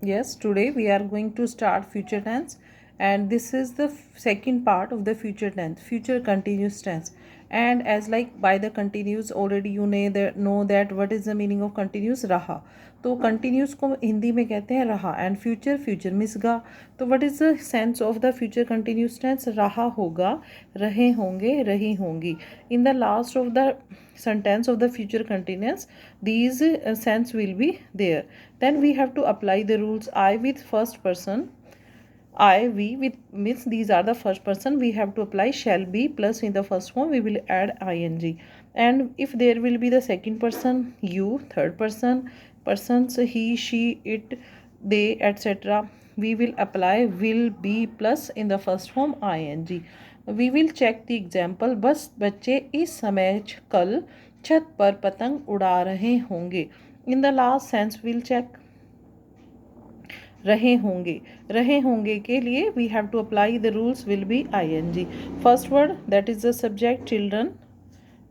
Yes, today we are going to start future tense, and this is the second part of the future tense, future continuous tense. And as like by the continuous, already you know that what is the meaning of continuous, रहा. तो continuous को हिंदी में कहते हैं रहा, and future मिसगा. तो what is the sense of the future continuous tense? रहा होगा, रहे होंगे, रही होंगी. In the last of the sentence of the future continuous, these sense will be there. Then we have to apply the rules. I with first person, I, we with means these are the first person. We have to apply shall be plus in the first form we will add ing. And if there will be the second person, you, third person, persons, he, she, it, they, etc. We will apply will be plus in the first form ing. We will check the example. बस बच्चे इस समय कल छत पर पतंग उड़ा रहे होंगे. In the last sense we'll check रहे होंगे के लिए we have to apply the rules will be ing. First word that is the subject children.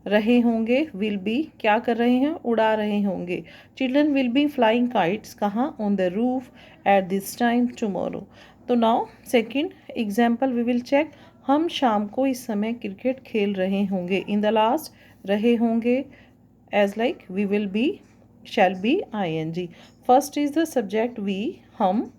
रहे होंगे विल बी क्या कर रहे हैं, उड़ा रहे होंगे. Children will be flying kites कहाँ, on the roof at this time tomorrow. तो now second example we will check. हम शाम को इस समय क्रिकेट खेल रहे होंगे. इन द लास्ट रहे होंगे as like we will be shall be ing. First is the subject we, हम.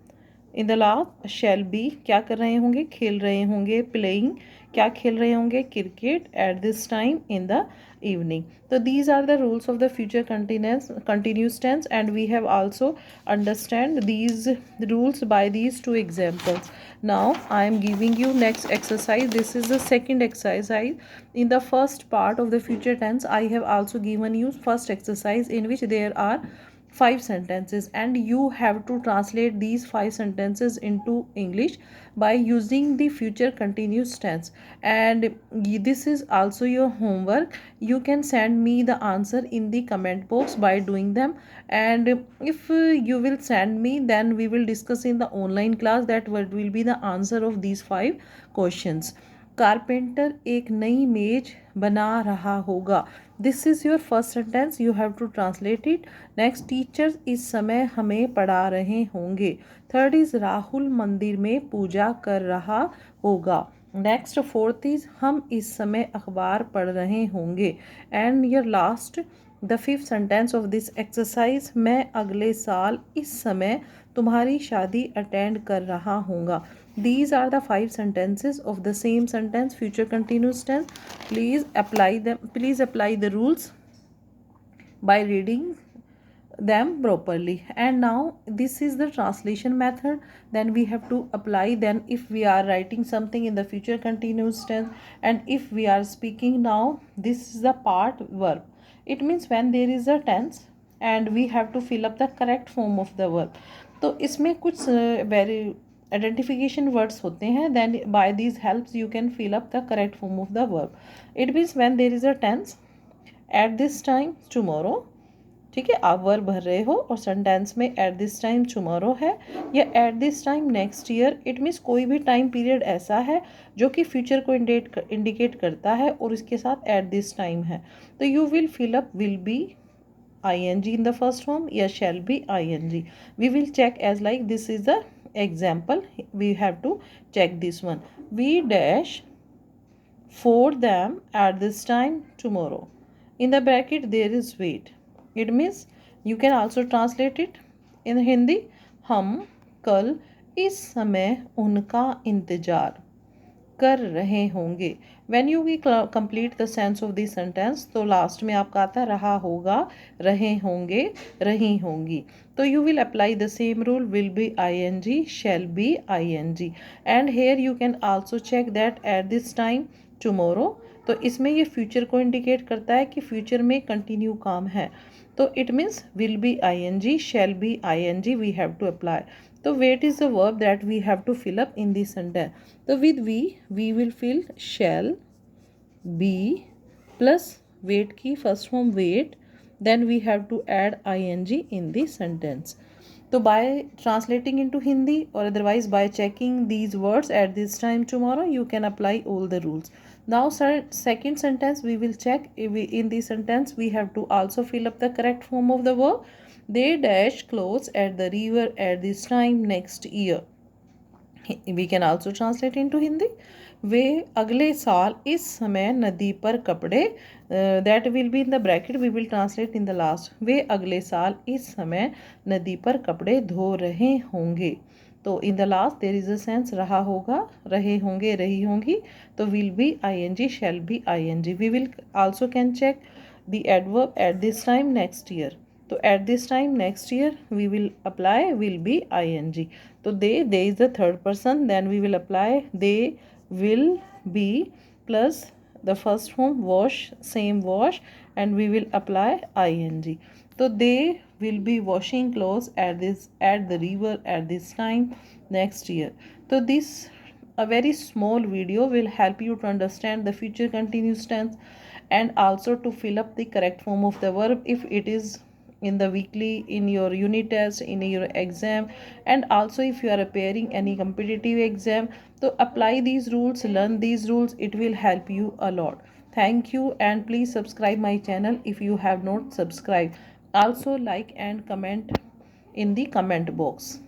इन द लास्ट शैल बी क्या कर रहे होंगे, खेल रहे होंगे. प्लेइंग क्या खेल रहे होंगे, cricket at this time in the evening. So these are the rules of the future continuous tense, and we have also understand these rules by these two examples. Now I am giving you next exercise. This is the second exercise. In the first part of the future tense I have also given you first exercise in which there are five sentences, and you have to translate these five sentences into English by using the future continuous tense. And this is also your homework. You can send me the answer in the comment box by doing them. And if you will send me, then we will discuss in the online class that what will be the answer of these five questions. Carpenter एक नई मेज बना रहा होगा. This is your first sentence. You have to translate it. Next, teachers इस समय हमें पढ़ा रहे होंगे. थर्ड इज़ राहुल मंदिर में पूजा कर रहा होगा. नेक्स्ट, फोर्थ इज़ हम इस समय अखबार पढ़ रहे होंगे. And your last the fifth sentence of this exercise, मैं अगले साल इस समय तुम्हारी शादी अटेंड कर रहा हूँगा. These are the five sentences of the same sentence, future continuous tense. Please apply them. Please apply the rules by reading them properly. And now this is the translation method. Then we have to apply. Then if we are writing something in the future continuous tense, and if we are speaking now, this is the part verb. It means when there is a tense and we have to fill up the correct form of the verb. तो इसमें कुछ very identification words होते हैं. then by these helps you can fill up the correct form of the verb. it means when there is a tense at this time tomorrow. ठीक है, आप verb भर रहे हो और सेंटेंस में एट दिस टाइम टुमारो है या eight this time next year. It means कोई भी टाइम पीरियड ऐसा है जो कि फ्यूचर को इंडिकेट करता है और इसके साथ एट दिस टाइम है. तो you will fill up will be ing in the first form या shall be ing. We will check as like this is the example. We have to check this one. We dash for them at this time tomorrow. In the bracket there is wait. It means you can also translate it in Hindi. हम कल इस समय उनका इंतज़ार कर रहे होंगे. When you will complete the sense of this sentence, तो लास्ट में आपका आता रहा होगा, रहे होंगे, रही होंगी. तो you will apply the same rule, will be ing, shall be ing. And here you can also check that at this time tomorrow. तो इसमें ये फ्यूचर को इंडिकेट करता है कि फ्यूचर में कंटिन्यू काम है. तो it means will be ing, shall be ing we have to apply. तो wait is the verb that we have to fill up in this sentence. So with we will fill shall be plus wait की first form wait. Then we have to add ing in the sentence. So by translating into Hindi or otherwise by checking these words at this time tomorrow, you can apply all the rules. Now second sentence we will check. In this sentence we have to also fill up the correct form of the verb. they dash clothes at the river at this time next year. We can also translate into Hindi. वे अगले साल इस समय नदी पर कपड़े, that will be in the bracket, we will translate in the last. वे अगले साल इस समय नदी पर कपड़े धो रहे होंगे. तो in the last there is a sense रहा होगा, रहे होंगे, रही होंगी. तो will be ing, shall be ing. We will also can check the adverb at this time next year. तो at this time next year we will apply will be ing. तो they is the third person, then we will apply they will be plus the first form wash, same wash, and we will apply ing. So they will be washing clothes at the river at this time next year. So this a very small video will help you to understand the future continuous tense and also to fill up the correct form of the verb if it is in the weekly, in your unit test, in your exam, and also if you are appearing any competitive exam. So apply these rules, learn these rules, it will help you a lot. Thank you, and please subscribe my channel if you have not subscribed. Also like and comment in the comment box.